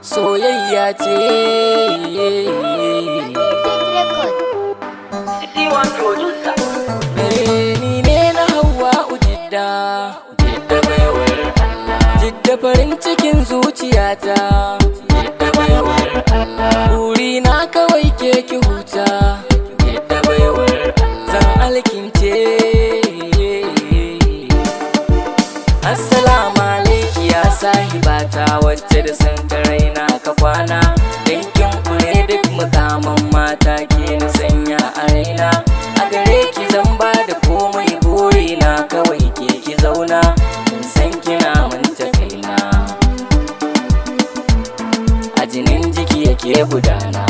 soyayya ce. Ni ne na Hauwa'u Jidda, Jidda baiwar Allah, Jidda farin cikin zuciyata, Jidda baiwar Allah, burina kawai ke ki huta, Jidda baiwar Allah, zan alkince. Assalamu alaiki ya sahibata, wacce da san ka raina ka kwana, dankin ku ne duk mukaman mata ke na sanya a raina. A gare ki zan ba da komai, burina kawai ke ki zauna, in san kina manta kaina, a jinin jiki yake gudana.